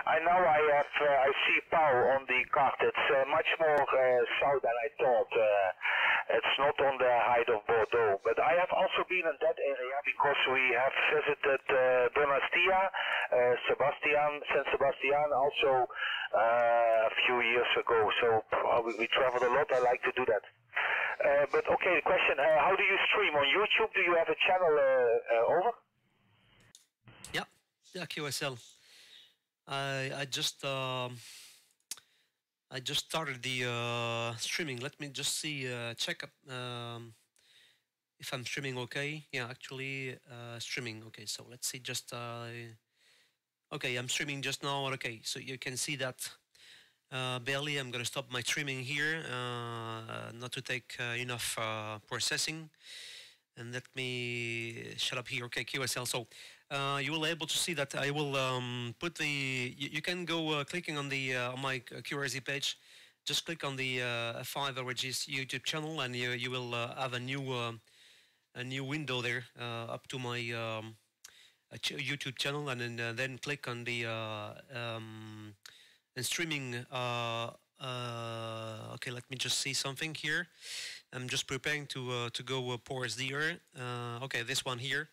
I see Pau on the card. It's much more south than I thought. It's not on the height of Bordeaux, but I have also been in that area because we have visited Donastia, Saint Sebastian, also a few years ago. So we traveled a lot. I like to do that. But okay, the question: how do you stream on YouTube? Do you have a channel over? Yeah, QSL. I just started the streaming. Let me just see, check up if I'm streaming okay. Yeah, actually streaming. Okay, so let's see. Just okay, I'm streaming just now. Okay, so you can see that barely. I'm gonna stop my streaming here, not to take enough processing. And let me shut up here. Okay, QSL. So you will be able to see that I will put the. You can go clicking on the on my QRZ page. Just click on the F5RAG YouTube channel, and you will have a new window there up to my YouTube channel, and then click on the and streaming. Okay, let me just see something here. I'm just preparing to go pour SDR. Okay, this one here.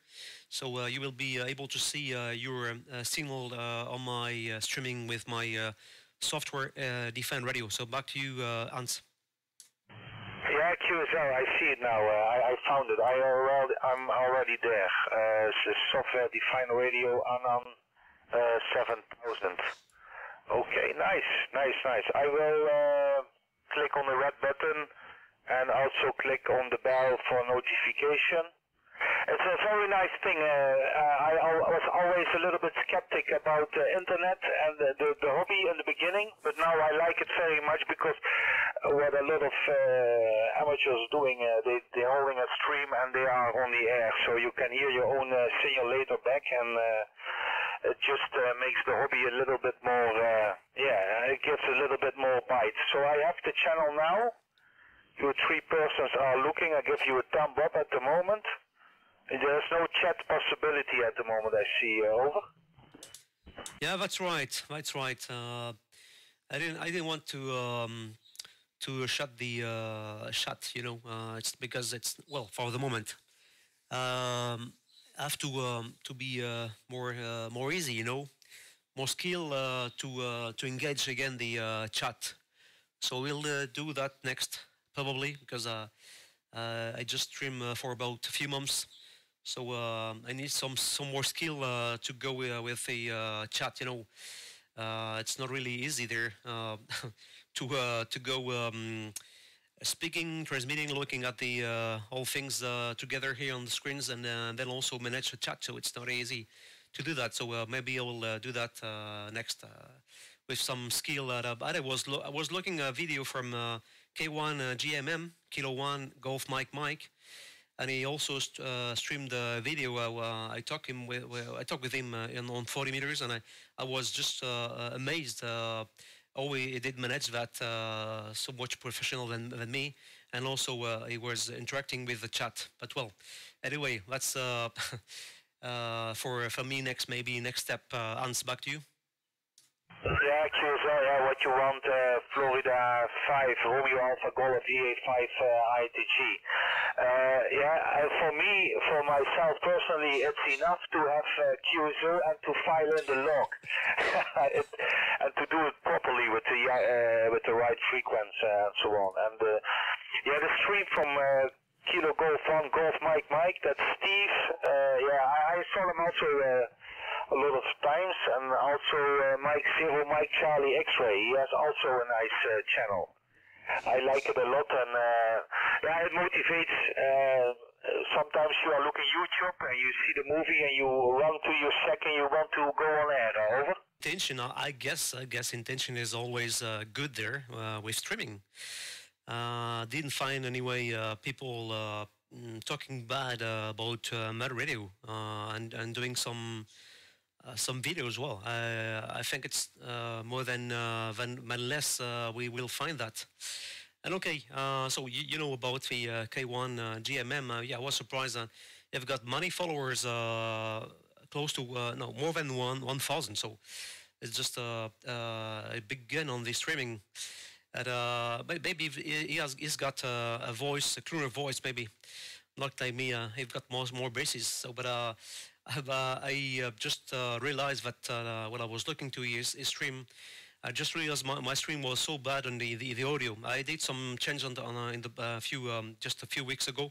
So you will be able to see your signal on my streaming with my software F5 Radio. So back to you, Hans. Yeah, QSL, I see it now. I found it. I'm already there. Software F5 Radio ANAN 7000. Okay, nice. I will click on the red button and also click on the bell for notification. It's a very nice thing. I was always a little bit skeptic about the internet and the hobby in the beginning, but now I like it very much because what a lot of amateurs doing, they're holding a stream and they are on the air, so you can hear your own signal later back, and it just makes the hobby a little bit more, it gives a little bit more bite. So I have the channel now. You three persons are looking. I give you a thumb up at the moment. There's no chat possibility at the moment, I see. Over. Yeah, that's right. That's right. I didn't want to shut the shut. You know, it's because it's, well, for the moment. I have to be more easy. You know, more skill to engage again the chat. So we'll do that next probably, because I just stream for about a few months. So I need some more skill to go with the chat. You know, it's not really easy there to go speaking, transmitting, looking at the all things together here on the screens, and then also manage the chat. So it's not easy to do that. So maybe I will do that next with some skill. But I was looking at a video from K1 GMM, Kilo 1 Golf Mike. And he also streamed a video. I talked with him on 40 meters, and I was just amazed how he did manage that so much professional than me, and also he was interacting with the chat. But well, anyway, that's for me maybe next step. Hans, back to you. Yeah, QSL, yeah, what you want, Florida 5, Romeo Alpha Golf EA5 ITG. For me, for myself personally, it's enough to have QSL and to file in the log. And to do it properly with the right frequency and so on. And the stream from Kilo Golf 1 Golf Mike, that's Steve. I saw him also a lot of times, and also Mike Zero, Mike Charlie X-Ray. He has also a nice channel. I like it a lot, and it motivates. Sometimes you are looking YouTube and you see the movie and you run to your second, you want to go on air. Over. Intention, I guess intention is always good there with streaming. Didn't find anyway people talking bad about Mad Radio and doing some videos as well. I think it's more than less we will find that. And okay, so you know about the K1 GMM. I was surprised that you've got many followers, close to more than 1,000. So it's just a big gun on the streaming. And maybe he's got a voice, a crooner voice, maybe not like me. He's got more bases. So, but I just realized that when I was looking to his stream, I just realized my stream was so bad on the audio. I did some change in the few just a few weeks ago,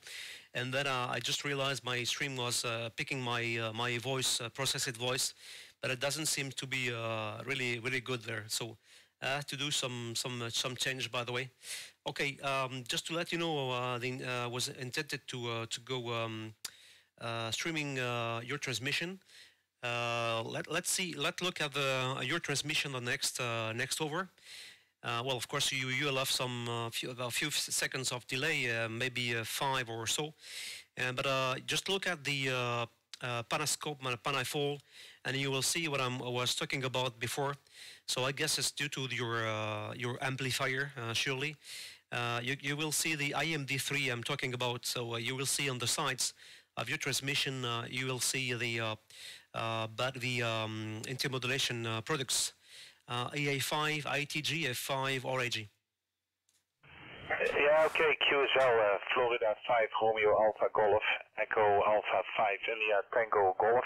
and then I just realized my stream was picking my voice, processed voice, but it doesn't seem to be really good there. So I had to do some change, by the way. Okay, just to let you know, was intended to go streaming your transmission. Let's look at your transmission the next over. Well, of course, you'll have a few seconds of delay, maybe 5 or so. But just look at the Panascope, Panafall, and you will see what I was talking about before. So I guess it's due to your amplifier, surely. You will see the IMD3 I'm talking about. So you will see on the sides of your transmission, you will see the intermodulation products, EA5, ITG, F5RAG. Yeah, okay, QSL, Florida 5, Romeo Alpha Golf, Echo Alpha 5, India Tango Golf.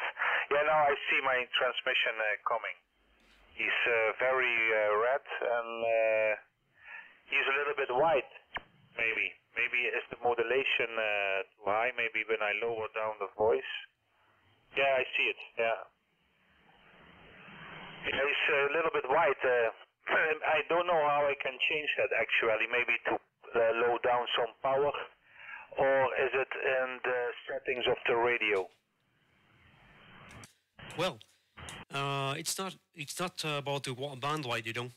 Yeah, now I see my transmission coming. He's very red and he's a little bit white, maybe. Maybe is the modulation too high, maybe when I lower down the voice. Yeah, I see it, yeah. He's a little bit white. I don't know how I can change that actually, maybe to low down some power, or is it in the settings of the radio? Well, it's not about the band wide, you know.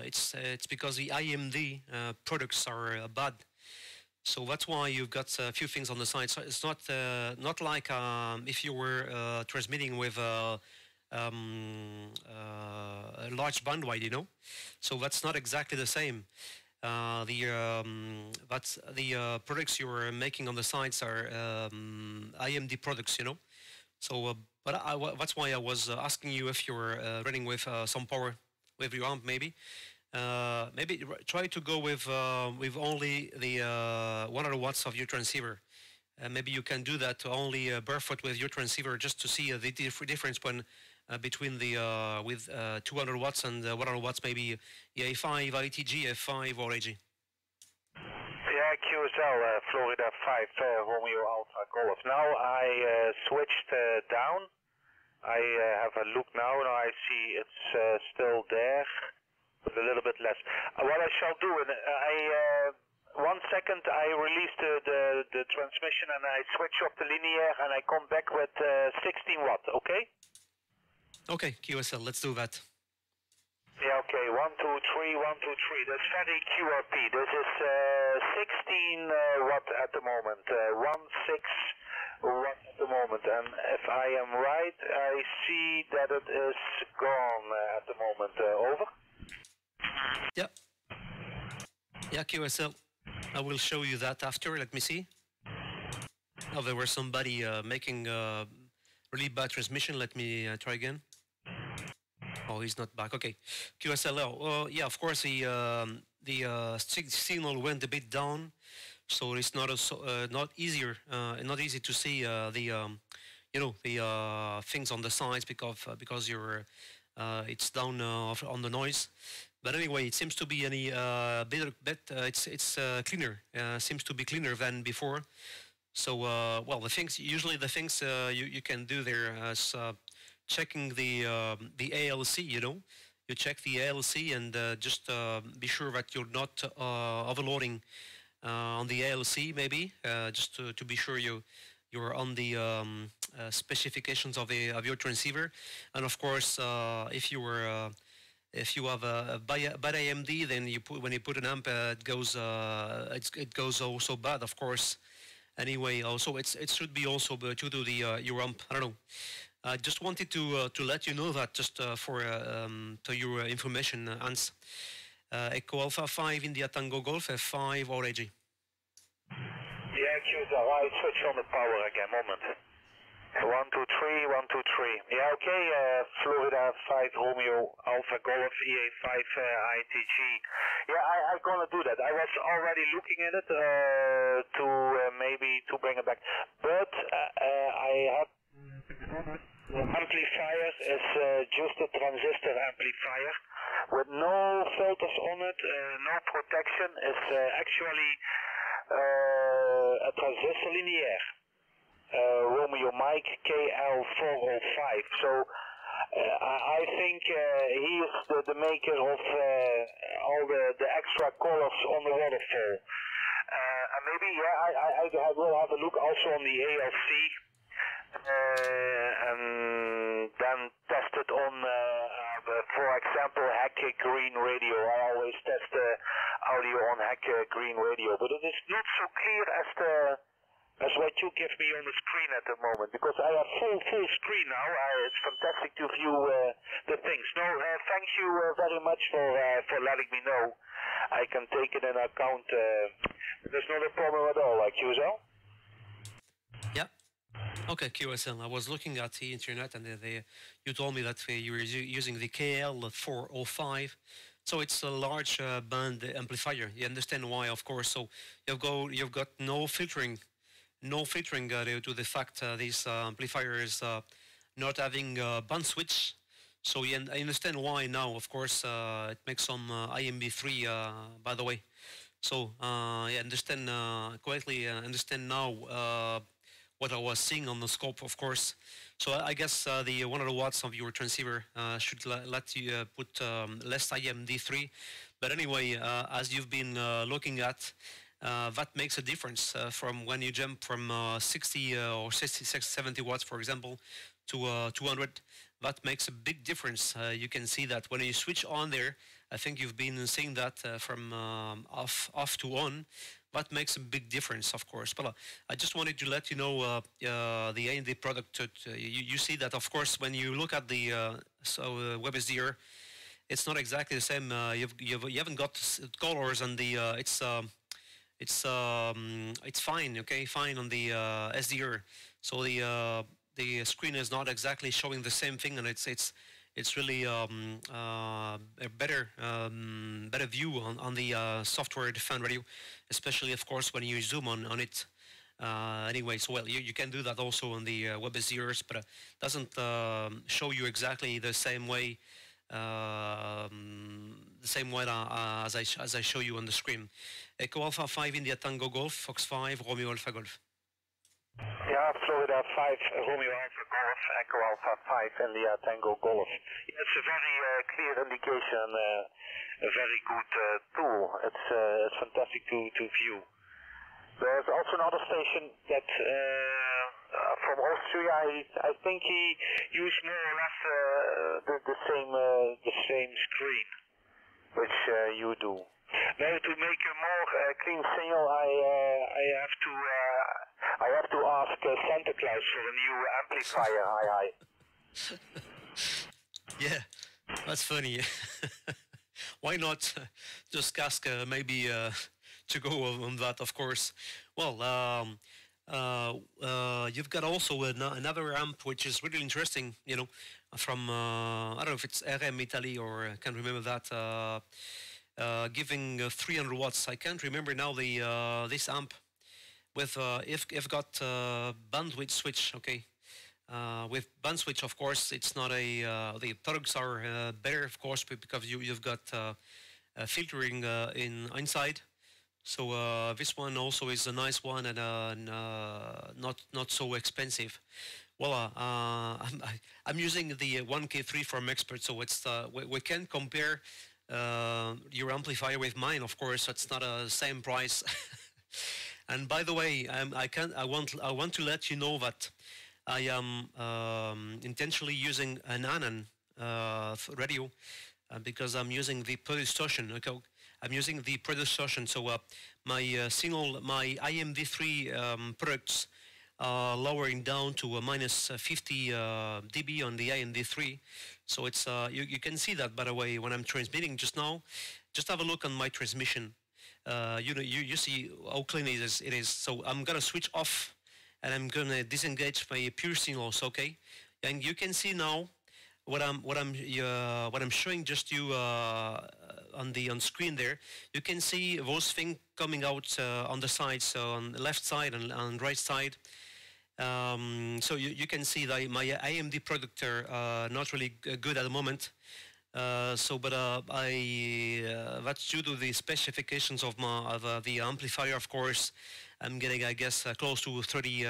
It's because the IMD products are bad. So that's why you've got a few things on the side. So it's not like if you were transmitting with a large bandwidth, you know. So that's not exactly the same. The products you're making on the sides are IMD products, you know. So, that's why I was asking you if you're running with some power with your amp, maybe. Maybe try to go with only the 100 watts of your transceiver. Maybe you can do that only barefoot with your transceiver, just to see the difference when between the with 200 watts and 100 watts, maybe A5, ITG, F5RAG. Yeah, QSL, Florida 5, Romeo Alpha Golf. Now I switched down. I have a look now, and I see it's still there, but a little bit less. What I shall do, 1 second, I release the transmission and I switch off the linear and I come back with 16 watt, okay? Okay, QSL, let's do that. Yeah, okay, 1, 2, 3, 1, 2, 3. That's very QRP. This is 16 watt at the moment, 16 watt at the moment. And if I am right, I see that it is gone at the moment. Over? Yeah. Yeah, QSL. I will show you that after. Let me see. Oh, there was somebody making really bad transmission. Let me try again. Oh, he's not back. Okay, QSL. Yeah, of course the signal went a bit down, so it's not not easy to see the things on the sides because you're it's down on the noise. But anyway, it seems to be it's cleaner. Seems to be cleaner than before. So well, usually the things you can do there is checking the ALC. You know, you check the ALC and just be sure that you're not overloading on the ALC. Maybe just to be sure you're on the specifications of your transceiver. And of course, if you have a bad AMD, then when you put an amp, it goes also bad, of course. Anyway, also it should be also due to the your amp. I don't know. I just wanted to let you know that, just for to your information, Hans. Echo Alpha 5 India Tango Golf F5RAG. Yeah, QSL. I switch on the power again. Moment. 123. Yeah, okay. Florida 5 Romeo Alpha Golf EA5 ITG. Yeah, I'm gonna do that. I was already looking at it to maybe to bring it back, but I have the amplifier is just a transistor amplifier with no filters on it, no protection. It's actually a transistor linear. Romeo Mike KL405. So I think he is the maker of all the extra colors on the waterfall. And maybe I will have a look also on the ALC and then test it on, for example, Hack Green Radio. I always test the audio on Hack Green Radio, but it is not so clear as what you give me on the screen at the moment, because I have full screen now. It's fantastic to view the things. No, thank you very much for letting me know. I can take it in account. There's not a problem at all, like QSL. Yeah. Okay, QSL. I was looking at the internet, and you told me that you were using the KL405. So it's a large band amplifier. You understand why, of course. So you've got no filtering. No filtering due to the fact this amplifier is not having band switch. So I understand why now, of course. It makes some IMB3, by the way. So I understand correctly, understand now what I was seeing on the scope, of course. So I guess the 100 watts of your transceiver should let you put less IMD3. But anyway, as you've been looking at, that makes a difference from when you jump from 60 or 66, 70 watts, for example, to 200. That makes a big difference. You can see that when you switch on there. I think you've been seeing that from off to on. That makes a big difference, of course. But I just wanted to let you know the AND product. You see that, of course, when you look at the WebSDR, it's not exactly the same. You haven't got colors on the. It's fine, okay, fine on the SDR. So the screen is not exactly showing the same thing, and it's really a better view on the software-defined radio, especially, of course, when you zoom on it. Anyway, so well, you can do that also on the WebSDRs, but it doesn't show you exactly the same way. As I show you on the screen. Echo Alpha 5 India Tango Golf, Fox 5 Romeo Alpha Golf. Yeah, Florida 5 Romeo Alpha Golf, Echo Alpha 5 India Tango Golf. It's a very clear indication, a very good tool. It's fantastic to view. There's also another station that from Austria. I think he used more or less the same screen, which you do. Now, to make a more clean signal, I have to ask Santa Claus for a new amplifier. Yeah, that's funny. Why not just ask maybe to go on that, of course. Well, you've got also another amp which is really interesting, you know, from, I don't know if it's RM Italy or I can't remember that, giving 300 watts. I can't remember now this amp with, if got bandwidth switch, okay. With band switch, of course, it's not the products are better, of course, because you've got filtering inside. So this one also is a nice one and not so expensive. Well, I'm using the 1K3 from Expert, so it's we can compare your amplifier with mine. Of course, it's not the same price. And by the way, I want to let you know that I am intentionally using an ANAN radio because I'm using the distortion. Okay, I'm using the distortion. So my signal, my IMD3 products are lowering down to minus 50 dB on the IMD3. So it's you can see that, by the way, when I'm transmitting just now. Just have a look on my transmission. You know, you see how clean it is. So I'm gonna switch off and I'm gonna disengage my piercing loss. Okay, and you can see now what I'm showing just you on screen there. You can see those things coming out on the sides, so on the left side and on right side. So you can see that my AMD product are not really good at the moment. But that's due to the specifications of the amplifier. Of course, I'm getting, I guess, close to 30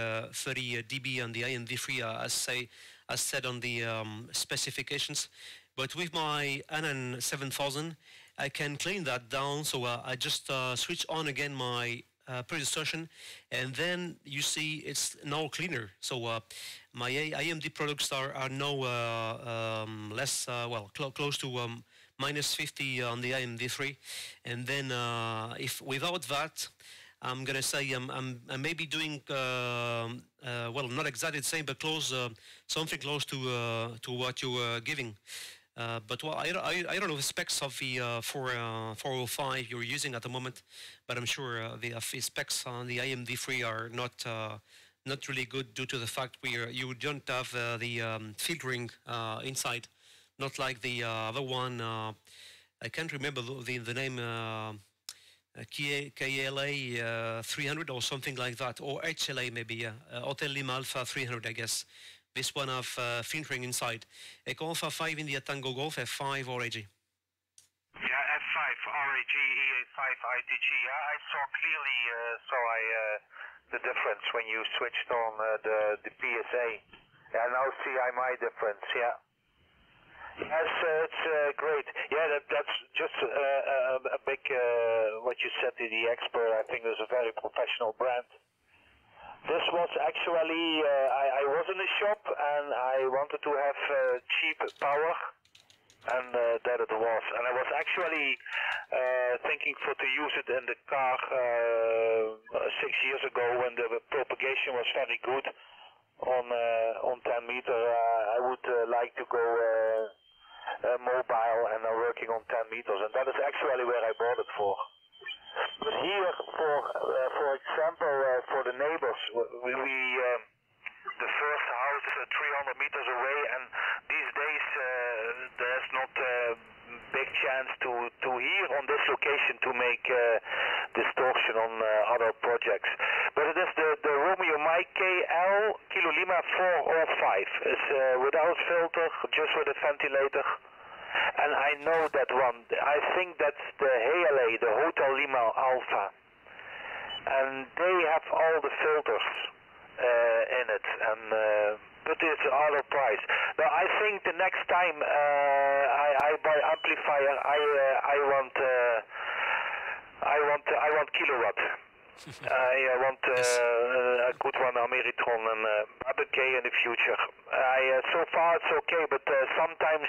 dB on the IMD3, as said on the specifications. But with my ANAN 7000, I can clean that down. So I just switch on again my pre-distortion, and then you see it's now cleaner. So my IMD products are now less, close to minus 50 on the IMD3, and then if without that, I'm gonna say I'm maybe doing not exactly the same, but close, something close to what you were giving. But well, I don't know the specs of the 405 you're using at the moment, but I'm sure the specs on the IMD3 are not really good due to the fact you don't have the filtering inside, not like the other one. I can't remember the name. KLA 300 or something like that, or HLA maybe, Hotel Lima Alpha 300, I guess. This one of filtering inside. Alpha 5 India Tango Golf, F5RAG. Yeah, F5RAG, EA5ITG. Yeah, I saw clearly the difference when you switched on the PSA. Yeah, now see my difference, yeah. Yes, it's great. Yeah, that's just a big, what you said to the expert, I think is a very professional brand. This was actually, I was in the shop and I wanted to have cheap power, and that it was. And I was actually thinking to use it in the car 6 years ago when the propagation was very good on 10 meter. I would like to go mobile and working on 10 meters, and that is actually where I bought it for. But here, for example, for the neighbors, the first house is 300 meters away, and these days there's not a big chance to here on this location to make distortion on other projects. But it is the Romeo Mike KL Kilo Lima 405. It's without filter, just with a ventilator. And I know that one. I think that's the HLA, the Hotel Lima Alpha. And they have all the filters in it. And but it's a other price. Now I think the next time I buy amplifier, I want kilowatt. I want a good one, Ameritron and ABK in the future. So far it's okay, but sometimes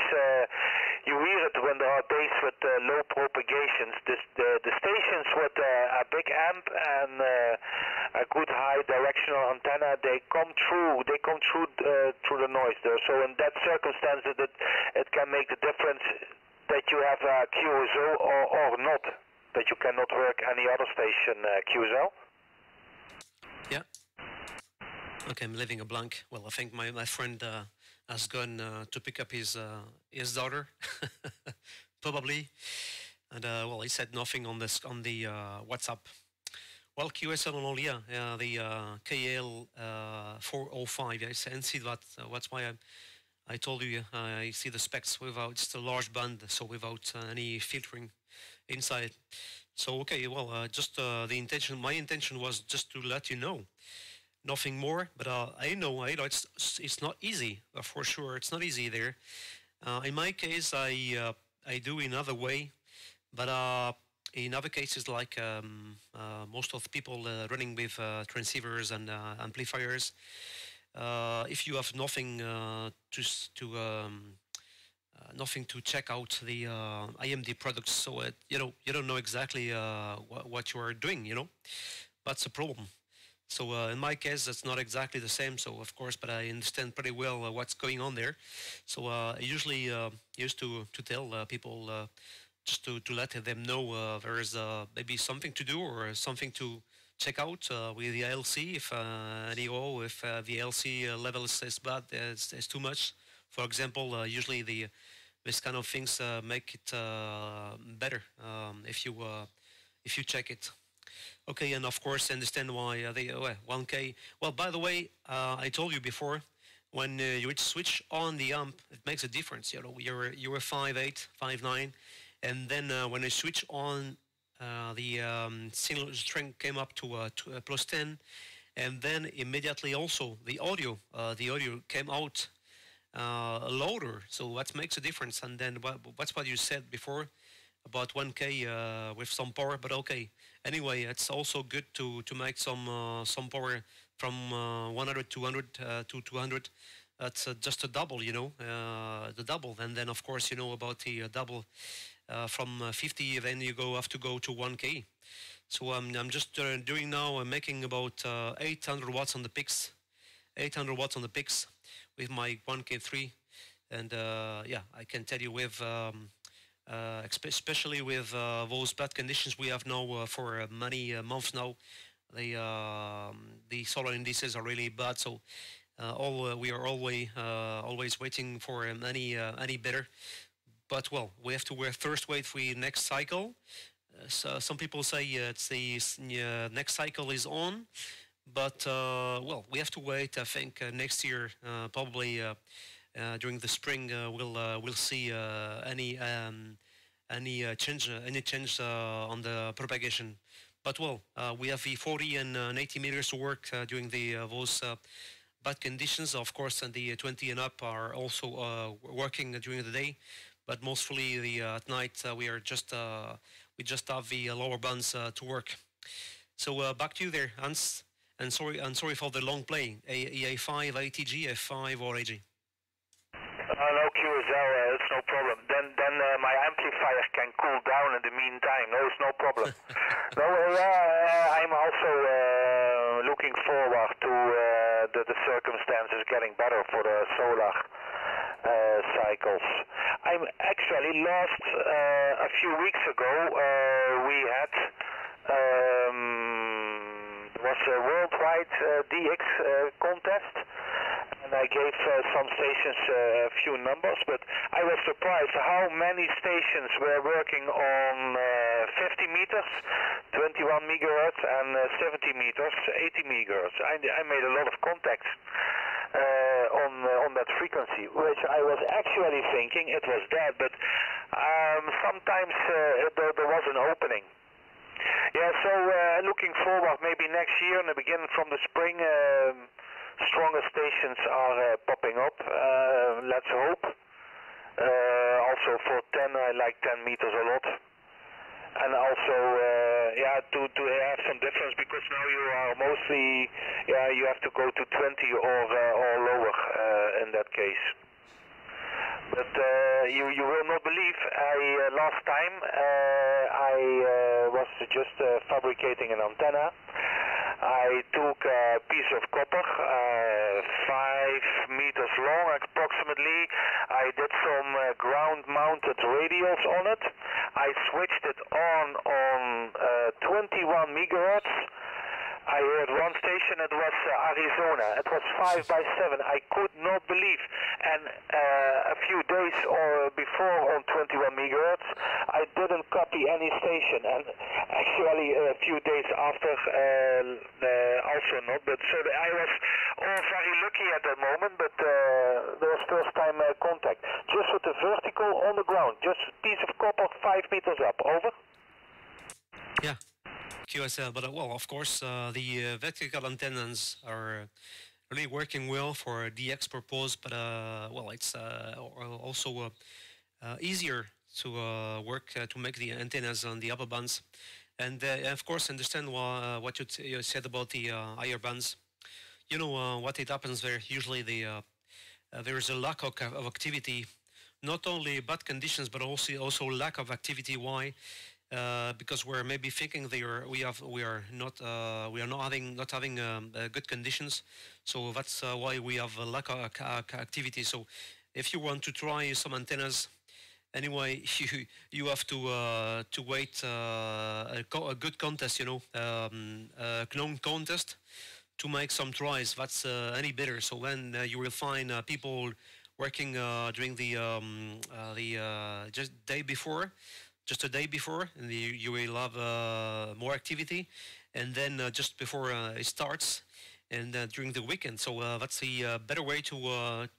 you hear it when there are days with low propagations. The stations with a big amp and a good high directional antenna, they come through the noise there. So in that circumstance, it can make the difference that you have a QSO or not. That you cannot work any other station QSL? Yeah. Okay, I'm leaving a blank. Well, I think my friend has gone to pick up his daughter, probably. And well, he said nothing on the WhatsApp. Well, QSL only, yeah, the KL 405. I see that. That's why I told you. I see the specs without just a large band, so without any filtering inside. So okay, well, just my intention was just to let you know, nothing more. But I know it's not easy, for sure. It's not easy there. In my case, I do another way, but in other cases, like most of the people running with transceivers and amplifiers, if you have nothing nothing to check out the IMD products, so you don't know exactly what you are doing. That's a problem. So in my case, that's not exactly the same. So of course, but I understand pretty well what's going on there. So I usually used to tell people just to let them know there is maybe something to do or something to check out with the LC if if the LC level is bad, is too much. For example, usually this kind of things make it better if you check it. Okay, and of course, understand why the 1K. Well, by the way, I told you before, when you switch on the amp, it makes a difference. You know, you're 5.8, 5.9, and then when I switch on the signal strength came up to plus 10, and then immediately also the audio came out louder. So that makes a difference. And then that's what you said before about 1K with some power, but okay. Anyway, it's also good to make some power from 100 to 200 to 200. That's just a double, you know, the double. And then of course you know about the double from 50. Then you have to go to 1K. So I'm just doing now. I'm making about 800 watts on the picks, 800 watts on the picks with my 1K3, and yeah, I can tell you with. Especially with those bad conditions we have now for many months now, the solar indices are really bad. So we are always waiting for any better. But well, we have to first wait for the next cycle. So some people say it's the next cycle is on, but well, we have to wait. I think next year probably. During the spring, we'll see any change on the propagation. But well, we have the 40 and 80 meters to work during those bad conditions. Of course, and the 20 and up are also working during the day. But mostly at night we just have the lower bands to work. So back to you there, Hans. And sorry for the long play. A5, ATG, F5 or AG. No QSL, it's no problem. Then my amplifier can cool down in the meantime. No, it's no problem. No, I'm also looking forward to the circumstances getting better for the solar cycles. I'm actually lost a few weeks ago. We had was a worldwide DX contest. And I gave some stations a few numbers, but I was surprised how many stations were working on 50 meters, 21 megahertz, and 70 meters, 80 megahertz. I made a lot of contacts on that frequency, which I was actually thinking it was dead, but sometimes there was an opening. Yeah, so looking forward, maybe next year, in the beginning from the spring, stronger stations are popping up, let's hope. Also for 10, I like 10 meters a lot. And also, yeah, to have some difference, because now you are mostly, yeah, you have to go to 20 or lower in that case. But you will not believe, last time I was just fabricating an antenna. I took a piece of copper, 5 meters long approximately. I did some ground-mounted radios on it. I switched it on 21 megahertz. I heard one station, it was Arizona. It was 5 by 7. I could not believe. And a few days before on 21 megahertz, I didn't copy any station. And actually a few days after, also not. But so I was all very lucky at that moment. But there was first time contact. Just with the vertical on the ground. Just a piece of copper 5 meters up. Over. Yeah. QSL, but well, of course, the vertical antennas are really working well for DX purpose, but well, it's also easier to work to make the antennas on the upper bands, and of course, understand what you said about the higher bands. You know what it happens there. Usually, there is a lack of activity, not only bad conditions, but also lack of activity. Why? Because we're maybe thinking we are not having good conditions, so that's why we have a lack of activity. So if you want to try some antennas, anyway, you have to wait a good contest, a known contest to make some tries. That's any better. So then you will find people working during the just day before, just a day before, and you will have more activity, and then just before it starts, and during the weekend. So that's a better way to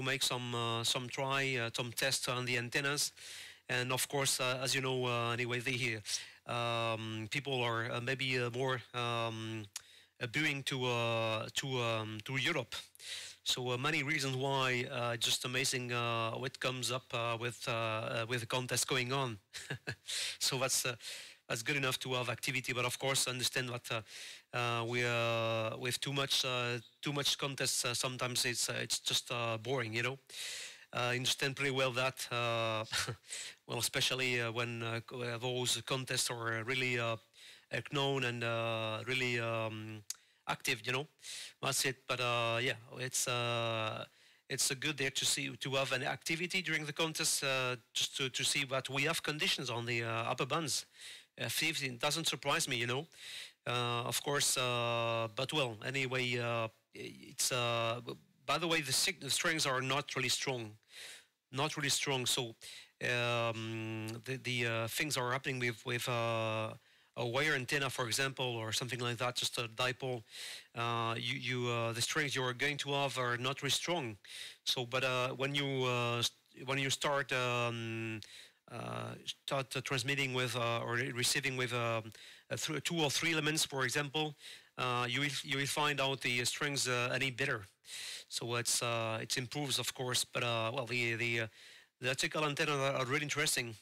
make some try, some tests on the antennas, and of course, as you know, anyway, the people are maybe more appealing to Europe. So many reasons why just amazing what comes up with the contest going on. So that's good enough to have activity, but of course understand that we with too much contests sometimes it's just boring, I understand pretty well that well, especially when those contests are really known and really active, That's it. But yeah, it's a good there to have an activity during the contest, just to see that we have conditions on the upper bands. 15 doesn't surprise me, of course. But well, anyway, it's by the way, the strings are not really strong, not really strong. So the things are happening with a wire antenna, for example, or something like that, just a dipole. The strings you are going to have are not really strong. So, but when you start transmitting with or receiving with 2 or 3 elements, for example, you will find out the strings any better. So it improves, of course. But well, the vertical antenna are really interesting.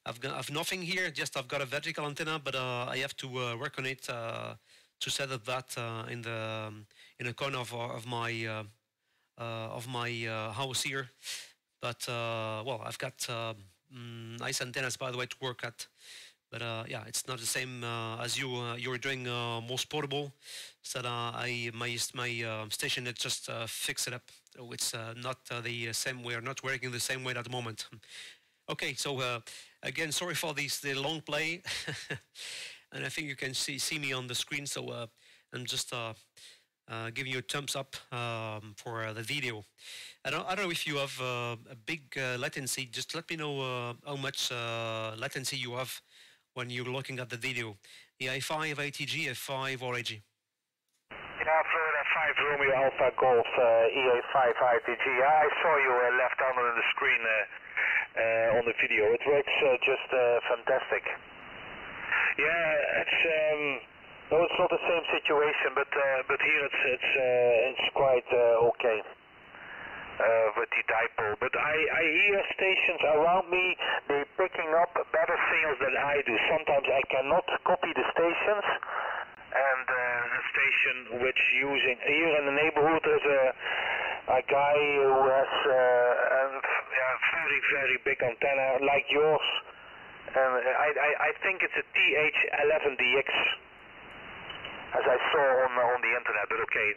I've nothing here. Just I've got a vertical antenna, but I have to work on it to set up that in a corner of my house here. But well, I've got nice antennas, by the way, to work at. But yeah, it's not the same as you're doing most portable. So my station it just fix it up. So it's not the same. We are not working the same way at the moment. Okay, so again, sorry for the long play, and I think you can see me on the screen. So I'm just giving you a thumbs up for the video. I don't know if you have a big latency. Just let me know how much latency you have when you're looking at the video. The A5 ATG, F5RAG. Yeah, Florida 5 Romeo Alpha Golf EA5 ITG. I saw you left down on the screen on the video. It works just fantastic. Yeah, it's no, it's not the same situation, but here it's quite okay with the dipole. But I hear stations around me, they're picking up better signals than I do. Sometimes I cannot copy the stations, and the station which using here in the neighborhood is a guy who has a very big antenna like yours, and I think it's a TH11DX, as I saw on the internet. But okay,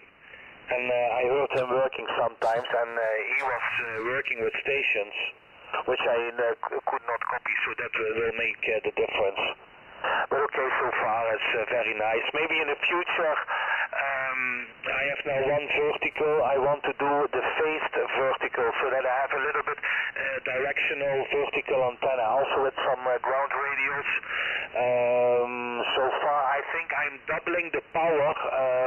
and I heard him working sometimes, and he was working with stations which I could not copy, so that will make the difference. But okay, so far it's very nice. Maybe in the future, I have now one vertical. I want to do the phased vertical so that I have a little bit directional vertical antenna, also with some ground radios. So far, I think I'm doubling the power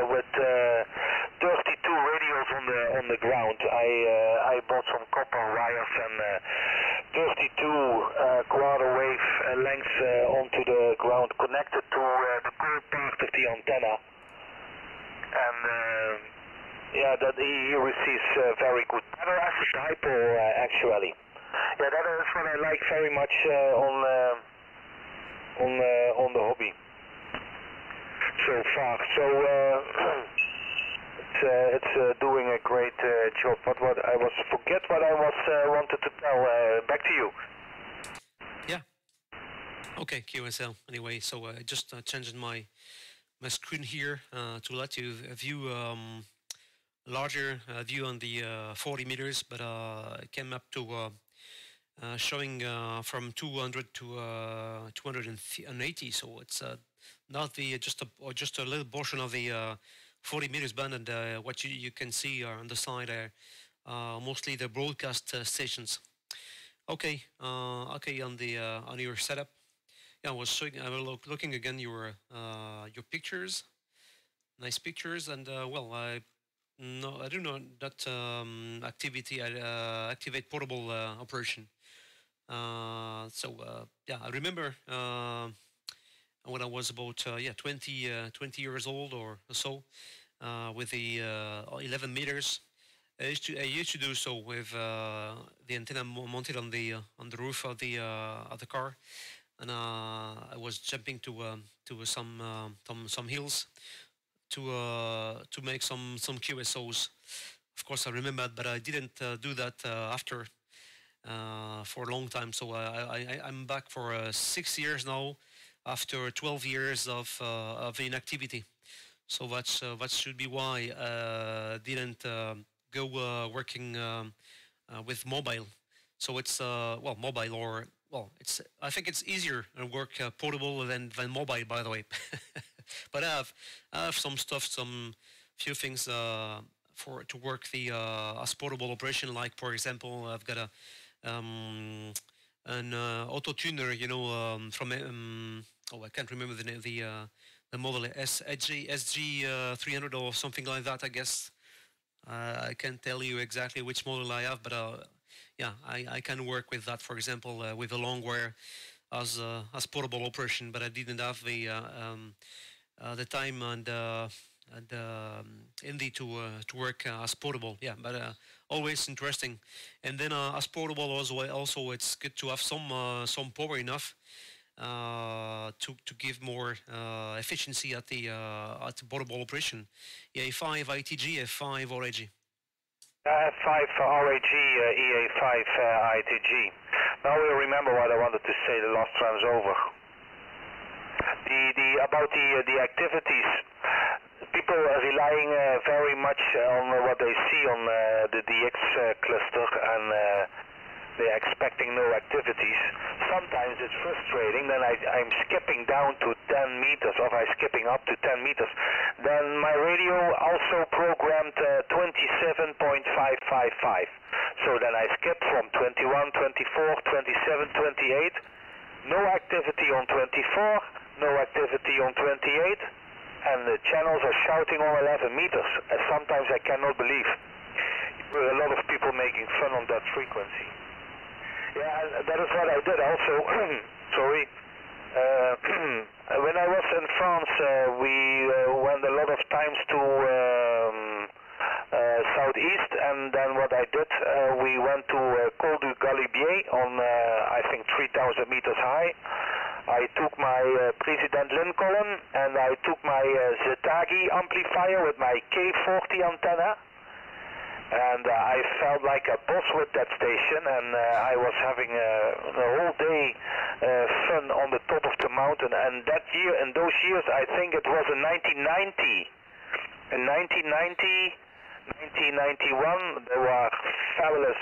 with 32 radios on the ground. I bought some copper wires and 32 quarter wave lengths onto the ground, connected to the core part of the antenna. And yeah, that he receives very good, better as a dipole actually. Yeah, that is what I like very much on the hobby so far. So it's doing a great job. But what I forget what I wanted to tell. Back to you. Yeah. Okay, QSL. Anyway, so I just changed my screen here to let you view larger view on the 40 meters, but it came up to showing from 200 to 280. So it's not the just a little portion of the 40 meters band, and what you can see on the side are mostly the broadcast stations. Okay, okay, on your setup. Yeah, I was looking again your pictures, nice pictures, and well, I do know that activity activate portable operation. Yeah, I remember when I was about 20 years old or so, with the 11 meters. I used to do so with the antenna mounted on the roof of the car, and I was jumping to some hills to make some QSOs. Of course, I remember, but I didn't do that after for a long time. So I'm back for 6 years now, after 12 years of inactivity. So that should be why I didn't go working with mobile. So it's well, mobile, or well, it's I think it's easier to work portable than mobile, by the way. But I have some stuff, some few things for to work the as portable operation. Like, for example, I've got a an auto tuner, you know, from oh, I can't remember the name, the model SG 300 or something like that, I guess. I can't tell you exactly which model I have, but yeah, I can work with that. For example, with a long wire as portable operation, but I didn't have the time and Indy to work as portable. Yeah, but always interesting. And then as portable also it's good to have some power enough to give more efficiency at the portable operation. Yeah, F5 ITG, F5RAG. F5RAG, EA5 ITG. Now we remember what I wanted to say the last time's over. About the activities. People are relying very much on what they see on the DX cluster, and they're expecting no activities. Sometimes it's frustrating, then I'm skipping down to 10 meters, or I'm skipping up to 10 meters. Then my radio also programmed 27.555. So then I skip from 21, 24, 27, 28. No activity on 24, no activity on 28. And the channels are shouting on 11 meters. And sometimes I cannot believe. There are a lot of people making fun on that frequency. Yeah, that is what I did also. Sorry. When I was in France, we went a lot of times to southeast, and then what I did, we went to Col du Galibier on, I think, 3,000 meters high. I took my President Lincoln, and I took my Zetagi amplifier with my K40 antenna. And I felt like a boss with that station, and I was having a whole day fun on the top of the mountain. And that year, in those years, I think it was in 1990. In 1990, 1991, there were fabulous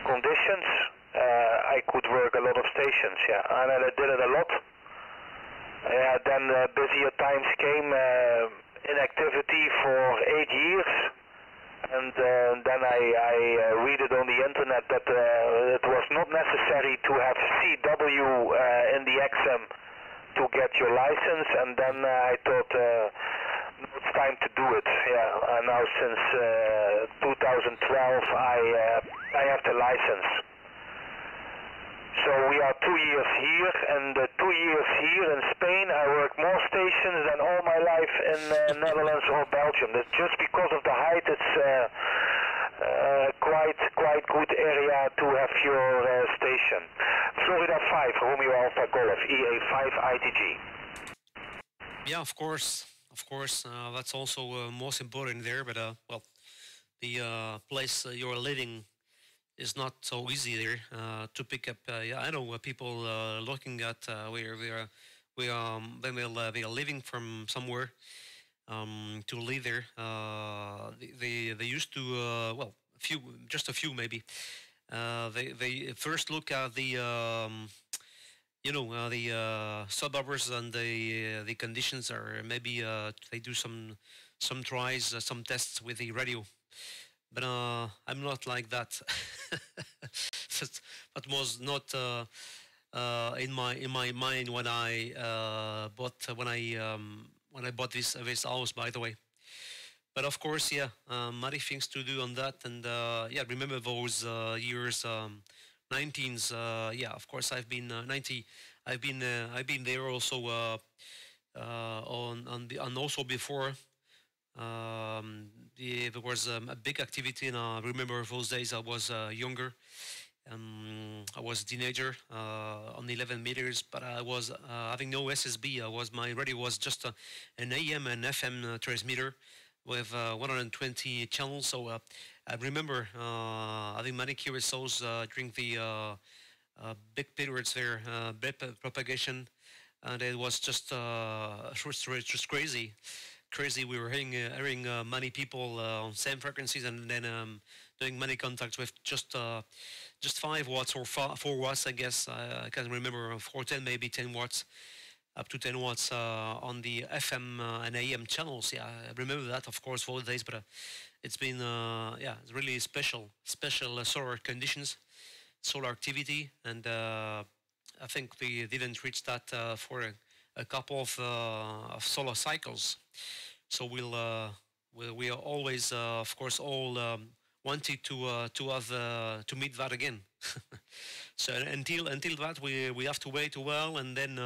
conditions. I could work a lot of stations, yeah, and I did it a lot. Then busier times came, inactivity for 8 years. And then I read it on the internet that it was not necessary to have CW in the XM to get your license, and then I thought it's time to do it. Yeah, and now since 2012 I have the license. So we are 2 years here, and 2 years here in Spain, I work more stations than all my life in Netherlands or Belgium. That's just because of the height. It's quite good area to have your station. Florida 5, Romeo Alpha Golf, EA5 ITG. Yeah, of course. That's also most important there. But well, the place you're living is not so easy there to pick up. Yeah, I know people looking at where we are living from somewhere to live there. They used to well, just a few maybe. they first look at the the suburbs and the conditions, or maybe they do some tries, some tests with the radio. But I'm not like that. That was not in my mind when I bought when I bought this house, by the way. But of course, yeah, many things to do on that, and yeah, remember those years, 19s. Yeah, of course, I've been 90. I've been there also and also before. There was a big activity, and I remember those days. I was younger. I was a teenager on 11 meters, but I was having no SSB. My radio was just an AM and FM transmitter with 120 channels. So I remember having many QSOs during the big periods there, propagation, and it was just crazy. Crazy. We were hearing many people on same frequencies, and then doing many contacts with just 5 watts or 4 watts, I guess. I can't remember, 410, maybe 10 watts, up to 10 watts on the FM and AM channels. Yeah, I remember that, of course, for the days, but it's been, yeah, it's really special solar conditions, solar activity, and I think we didn't reach that for a couple of solar cycles. So we are always, of course, all wanted to have to meet that again. So until that, we have to wait a while, and then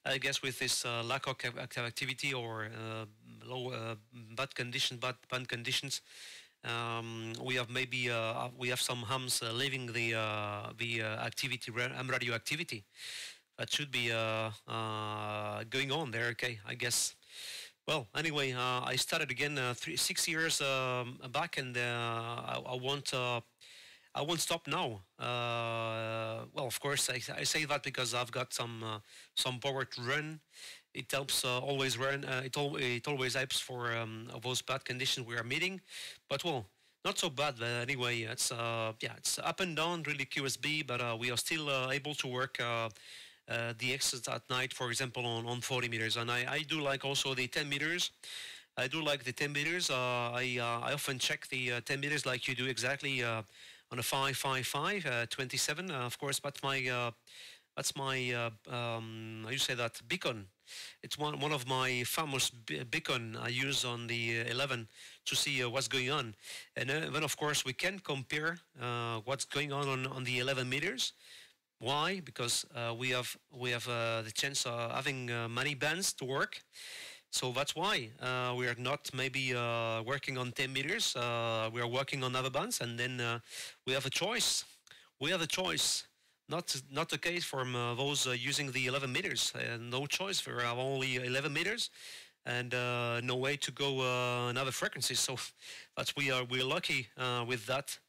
I guess with this lack of activity or low bad conditions, we have maybe we have some hams leaving the activity, ham radio activity. That should be going on there. Okay, I guess. Well, anyway, I started again 6 years back, and I won't stop now. Well, of course, I say that because I've got some power to run. It helps always run. It always helps for those bad conditions we are meeting. But well, not so bad. But anyway, it's yeah, it's up and down, really QSB. But we are still able to work. The exits at night, for example, on 40 meters, and I do like also the 10 meters. I do like the 10 meters. I often check the 10 meters like you do exactly on a 555 27. Of course, that's my how you say that, beacon. It's one of my famous beacon I use on the 11 to see what's going on, and then of course we can compare what's going on the 11 meters. Why? Because we have the chance of having many bands to work. So that's why we are not maybe working on 10 meters. We are working on other bands, and then we have a choice. We have a choice. Not the case for those using the 11 meters. No choice. We have only 11 meters, and no way to go another frequencies. So we're lucky with that.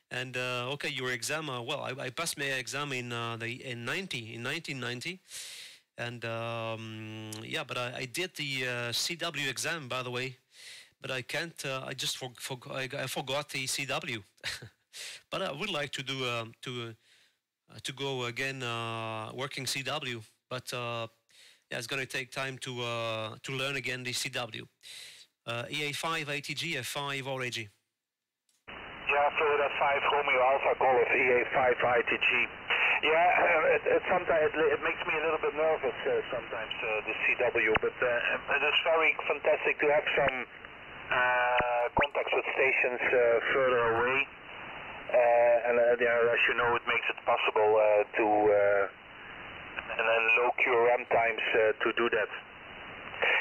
And okay, your exam. Well, I passed my exam in 1990, and yeah, but I did the CW exam, by the way. But I can't. I just I forgot the CW. But I would like to do to go again working CW. But yeah, it's gonna take time to learn again the CW. EA5 ATG, F5RAG. Yeah, so that's 5 Romeo Alpha Golf EA5 ITG. Yeah, sometimes it makes me a little bit nervous sometimes, the CW, but it is very fantastic to have some contacts with stations further away. And as you know, it makes it possible to, and then low QRM times to do that.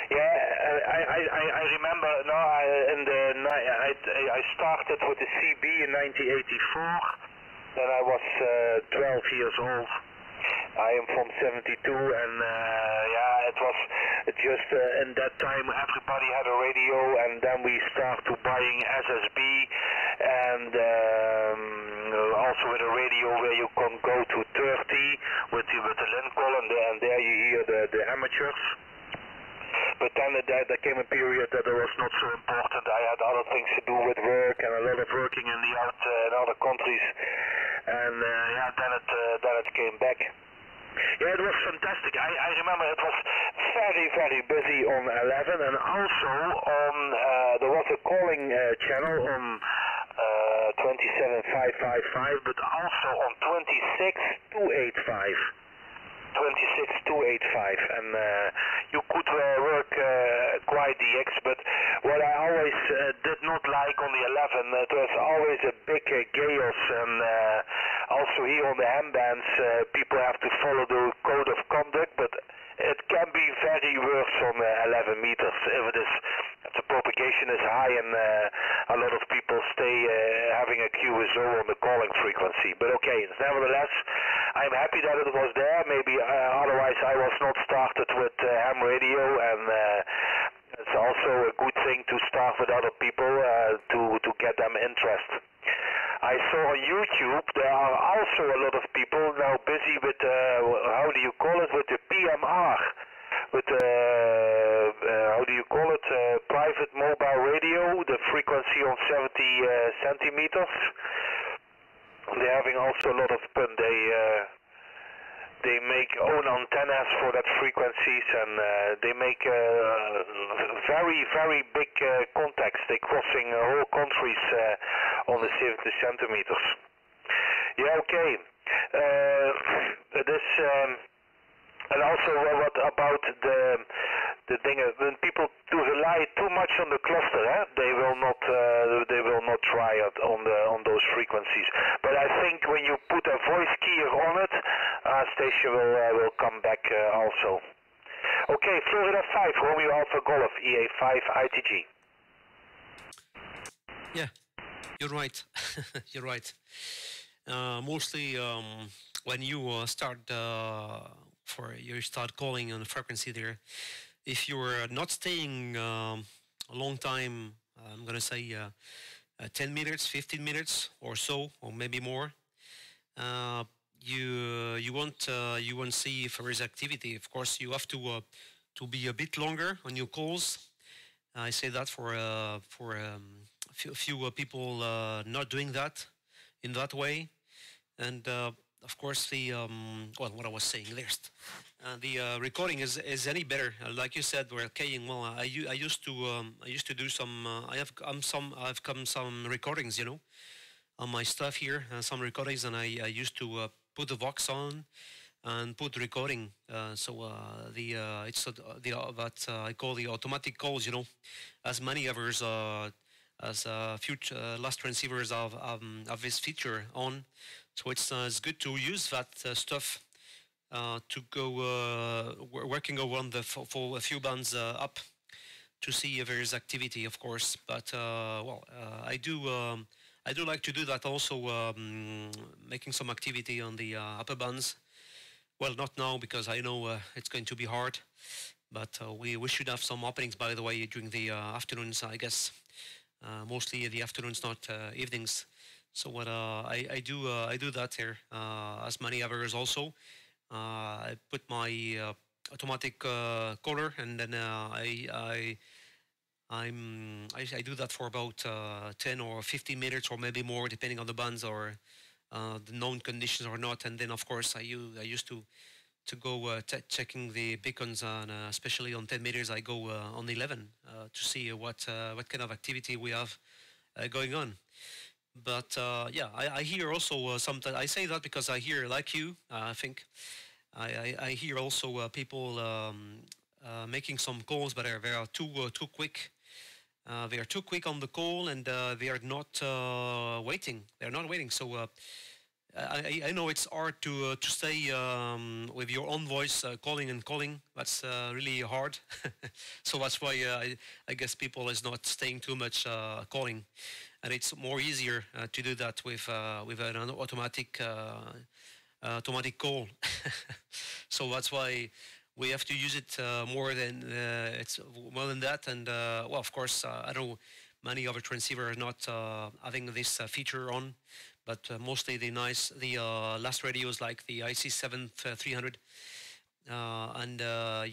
Yeah, I remember. No, I started with the CB in 1984. Then I was 12 years old. I am from 72, and yeah, it was just in that time everybody had a radio, and then we started buying SSB, and also with a radio where you can go to 30 with the Lincoln, and there you hear the amateurs. But then there came a period that it was not so important. I had other things to do with work and a lot of working in other countries. and yeah, then it came back. Yeah, it was fantastic. I remember it was very, very busy on 11, and also on there was a calling channel on 27555, but also on 26285. 26285, and you could work quite DX, but what I always did not like on the 11, it was always a big chaos, and also here on the ham bands, people have to follow the code of conduct, but it can be very worse on 11 meters if the propagation is high and a lot of people stay having a QSO on the calling frequency. But okay, nevertheless, I'm happy that it was there. Maybe otherwise I was not started with ham radio, and it's also a good thing to start with other people to get them interest. I saw on YouTube there are also a lot of people now busy with how do you call it, with the PMR, with how do you call it, private mobile radio, the frequency on 70 centimeters. They're having also a lot of fun. They make own antennas for that frequencies, and they make very, very big contacts. They're crossing whole countries on the 70 centimeters. Yeah, okay. And also what about the thing, when people do rely too much on the cluster, they will not try it on those frequencies. But I think when you put a voice keyer on it, station will come back also. Okay, Florida 5, Romeo Alpha Golf, EA5 ITG. Yeah, you're right. You're right. Mostly when you start calling on the frequency there, if you're not staying a long time, I'm gonna say 10 minutes, 15 minutes or so, or maybe more, you won't see if there is activity. Of course, you have to be a bit longer on your calls. I say that for a few people not doing that in that way, and of course the what I was saying last, the recording is any better. Like you said, we're keying. Well, I used to do some. I've come some recordings, on my stuff here, some recordings, and I used to put the Vox on and put the recording. It's that I call the automatic calls. As many others as future last transceivers have this feature on. So it's good to use that stuff to go working around for a few bands up to see if there is activity, of course. But I do like to do that also, making some activity on the upper bands. Well, not now because I know it's going to be hard, but we should have some openings, by the way, during the afternoons, I guess. Mostly the afternoons, not evenings. So what I do that here, as many others also. I put my automatic caller, and then I do that for about 10 or 15 minutes, or maybe more, depending on the bands or the known conditions or not. And then, of course, I used to go checking the beacons, and especially on 10 meters, I go on 11 to see what kind of activity we have going on. But yeah, I hear also sometimes, I say that because I hear, like you, I think, I hear also people making some calls, but they are too quick. They are too quick on the call, and they are not waiting. They're not waiting. So I know it's hard to stay with your own voice calling and calling. That's really hard. So that's why I guess people is not staying too much calling, and it's more easier to do that with an automatic call. So that's why we have to use it more than that. And well, of course, I know many other transceivers are not having this feature on, but mostly the last radios like the IC7300 and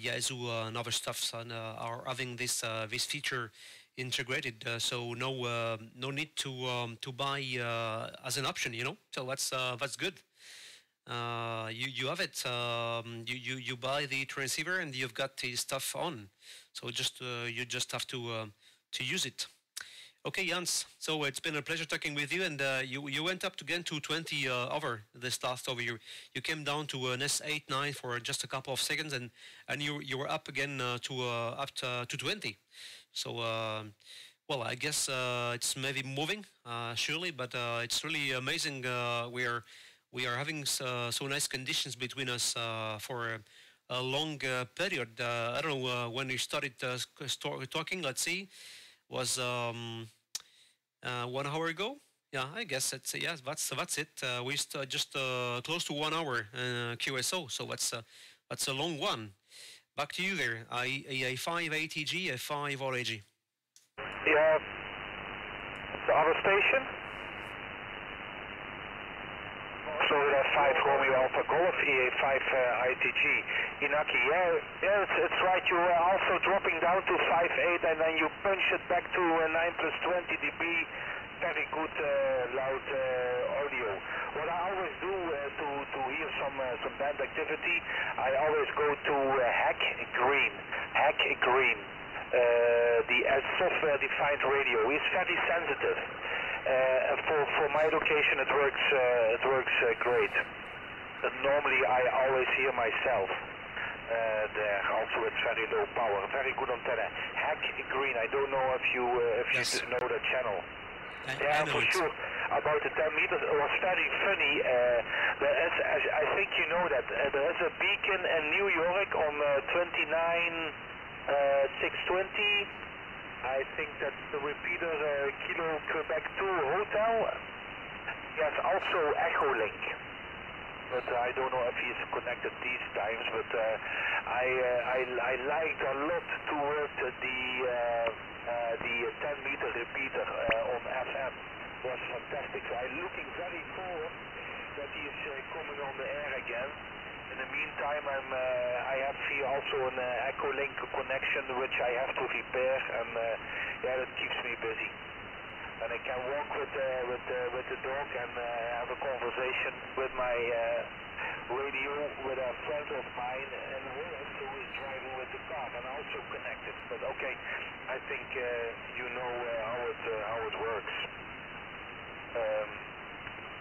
Yazoo and other stuffs are having this feature integrated. So no need to buy as an option. So that's good. You have it. You buy the transceiver and you've got the stuff on. So you just have to use it. Okay, Jans. So it's been a pleasure talking with you. And you went up again to 20 over this last over. You came down to an S8-9 for just a couple of seconds, and you were up again to 20. So well, I guess it's maybe moving surely, but it's really amazing. We are having so nice conditions between us for a long period. I don't know when we started talking. Let's see, was 1 hour ago. Yeah, I guess that's it. We just close to 1 hour QSO, so that's a long one. Back to you there. A5 ATG, A5 RAG. Yeah, the other station. So that's 5 Romeo Alpha Golf, EA5 ITG. Inaki, yeah, it's right. You were also dropping down to 5.8 and then you punch it back to 9 plus 20 dB. Very good loud audio. What I always do to hear some band activity, I always go to Hack Green. The software-defined radio is very sensitive. For my location, it works great. Normally, I always hear myself there. Also, it's very low power, very good antenna. Hack Green. I don't know if you know the channel. Yeah, for sure. About the 10 meters, it was very funny. There is, I think you know that there is a beacon in New York on 620. I think that's the repeater Kilo Quebec 2 Hotel. Yes, also Echo Link. But I don't know if he's connected these times. But I liked a lot to work the 10-meter repeater on FM. Was fantastic. So I'm looking very forward that he is coming on the air again. In the meantime, I have here also an Echo Link connection which I have to repair, and yeah, that keeps me busy. And I can walk with the dog and have a conversation with my radio with a friend of mine in Holland who is driving with the car and also connected. But okay, I think you know how it works,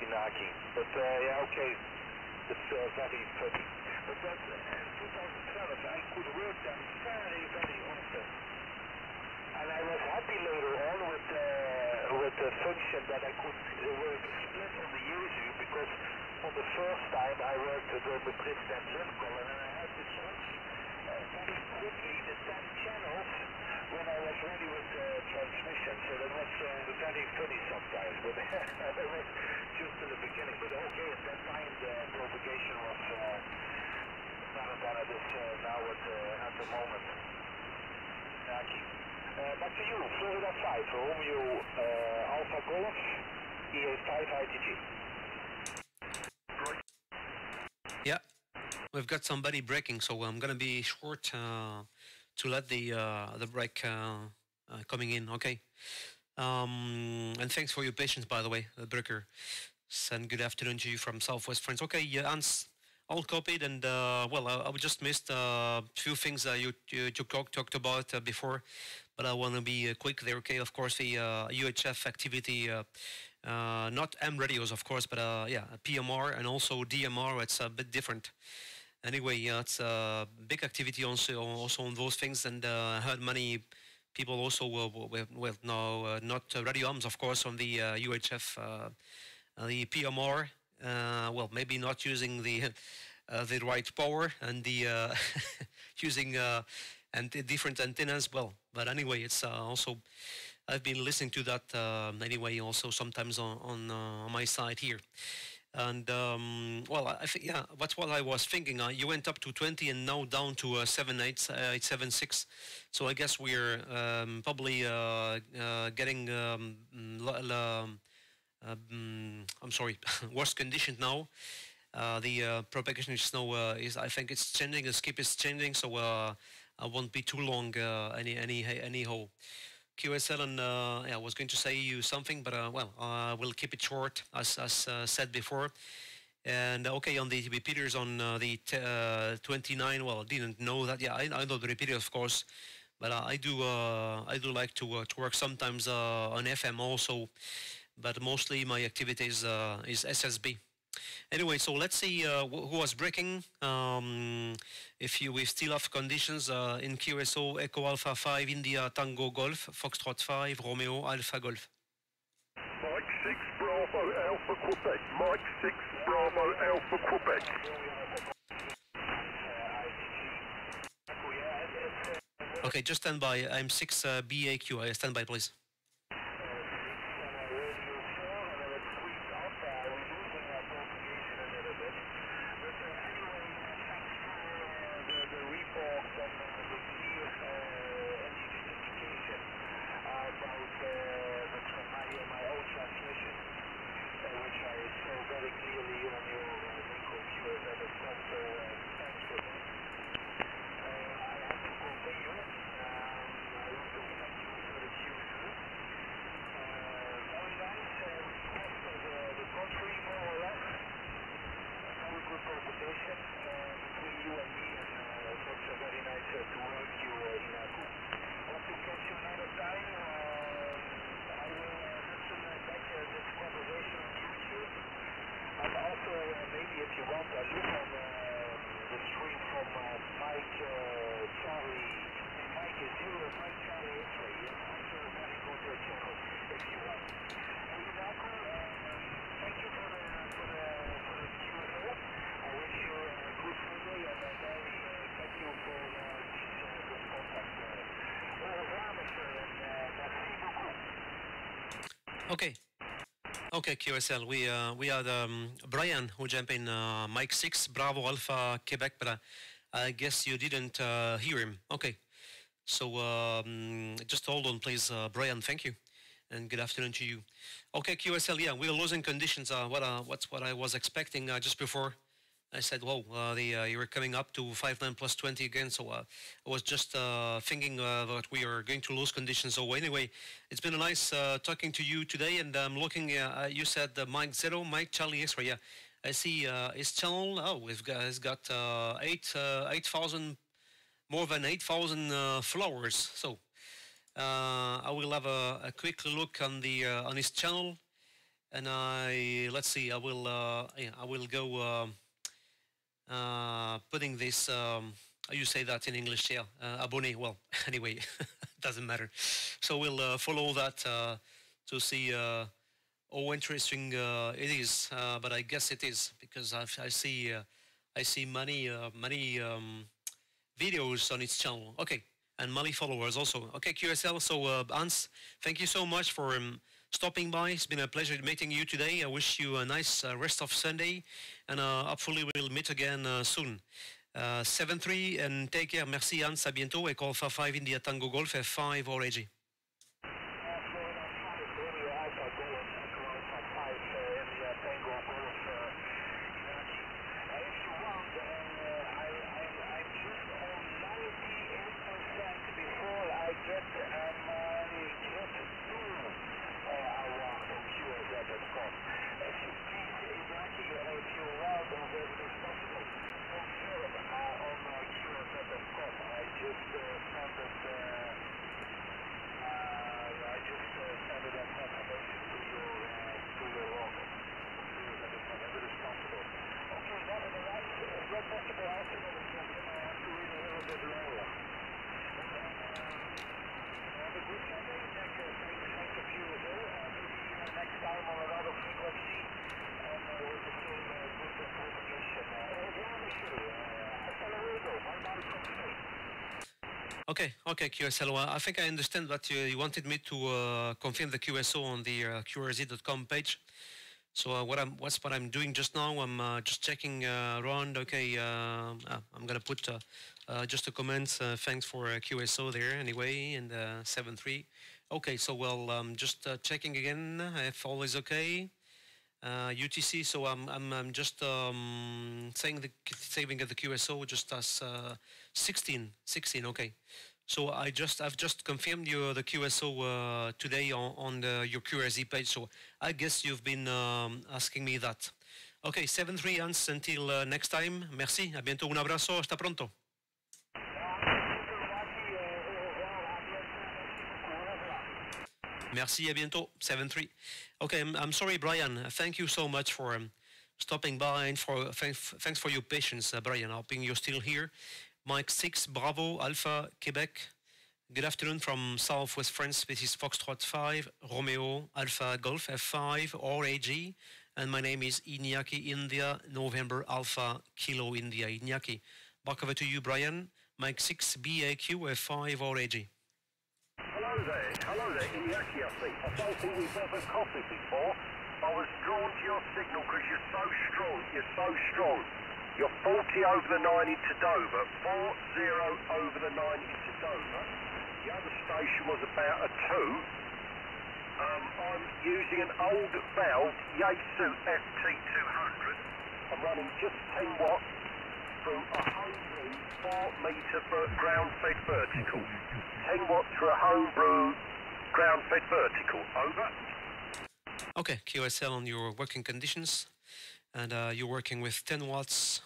Inaki. But yeah, okay. It's very funny. But that, in 2012, I could work them very, very often. And I was happy later on with the function that I could work split on the user, because for the first time I worked with President Lincoln, and I had to switch very quickly the 10 channels when I was ready with the transmission. So that was very funny sometimes, but that was just in the beginning. But okay, at that time the propagation was better than it is now at the moment. Aki. Back to you, Florida 5, Romeo Alpha Golf, EA5 ITG. Yeah, we've got somebody breaking, so I'm gonna be short to let the break coming in. Okay. And thanks for your patience, by the way, breaker. And good afternoon to you from Southwest France. Okay, Hans, all copied, and well, I just missed a few things you talked about before, but I want to be quick there. Okay, of course, the UHF activity, not M radios, of course, but yeah, PMR and also DMR. It's a bit different. Anyway, yeah, it's a big activity also on those things, and I heard many people also well, no, not radio arms, of course, on the UHF, the PMR. Well, maybe not using the right power and the using and different antennas. Well, but anyway, it's also I've been listening to that anyway. Also sometimes on my side here. And well, I think yeah, that's what I was thinking. You went up to 20 and now down to 876. So I guess we're probably getting I'm sorry, worse conditions now. The propagation is now I think it's changing. The skip is changing, so I won't be too long anyhow. QSL, and yeah, I was going to say you something, but well, we'll keep it short, as said before. And okay, on the repeaters on the 29. Well, I didn't know that. Yeah, I know the repeater, of course, but I do like to work sometimes on FM also, but mostly my activity is SSB. Anyway, so let's see who was breaking. If we still have conditions in QSO, Echo Alpha 5, India Tango Golf, Foxtrot 5, Romeo Alpha Golf. Mike 6 Bravo Alpha Quebec. Mike 6 Bravo Alpha Quebec. Okay, just stand by. I'm 6 BAQ. Stand by, please. Okay. Okay, QSL. We had Brian who jumped in Mike 6 Bravo Alpha Quebec, but I guess you didn't hear him. Okay. So just hold on, please, Brian. Thank you, and good afternoon to you. Okay, QSL. Yeah, we're losing conditions. What's what I was expecting just before. I said, well, you were coming up to 5.9 plus 20 again, so I was just thinking that we are going to lose conditions. So anyway, it's been a nice talking to you today, and I'm looking, you said Mike 0, Mike Charlie X-ray, yeah. I see his channel, he's got 8,000, more than 8,000 followers. So I will have a quick look on his channel, and let's see, I will go... putting this, how you say that in English, yeah, abonné, well, anyway, doesn't matter. So we'll follow that to see how interesting it is, but I guess it is, because I see many videos on its channel. Okay, and many followers also. Okay, QSL, so Hans, thank you so much for stopping by. It's been a pleasure meeting you today. I wish you a nice rest of Sunday, and hopefully we'll meet again soon. 7-3, and take care. Merci Hans, à bientôt. Echo Alpha 5 India Tango Golf, F5RAG. Okay, QSL. I think I understand that you wanted me to confirm the QSO on the QRZ.com page. So what I'm doing just now, I'm just checking around. Okay, I'm gonna put just a comment. Thanks for QSO there anyway, and 7.3. Okay, so well, just checking again if all is okay. UTC. So I'm just saving at the QSO just as 16. Okay. So I've just confirmed the QSO today on your QRZ page. So I guess you've been asking me that. Okay, 7-3 Hans, until next time. Merci, a bientôt, un abrazo, hasta pronto. Merci, à bientôt, 7-3. Okay, I'm sorry, Brian. Thank you so much for stopping by and thanks for your patience, Brian. Hoping you're still here. Mike 6, Bravo, Alpha, Quebec. Good afternoon from Southwest France. This is Foxtrot 5, Romeo, Alpha, Golf, F5RAG. And my name is Iñaki, India, November, Alpha, Kilo, India, Iñaki. Back over to you, Brian. Mike 6, BAQ, F5RAG. Hello there, Iñaki, I think. I don't think we've ever coffee before. I was drawn to your signal because you're so strong. You're 40 over the 9 into Dover, 40 over the 9 into Dover. The other station was about a 2. I'm using an old valve Yaesu FT200. I'm running just 10 watts from a homebrew 4 metre ground fed vertical. 10 watts for a homebrew ground fed vertical. Over. Okay, QSL on your working conditions. And you're working with 10 watts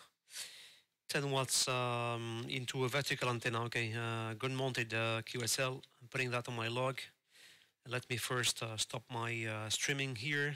into a vertical antenna. Okay, good mounted QSL. I'm putting that on my log. Let me first stop my streaming here.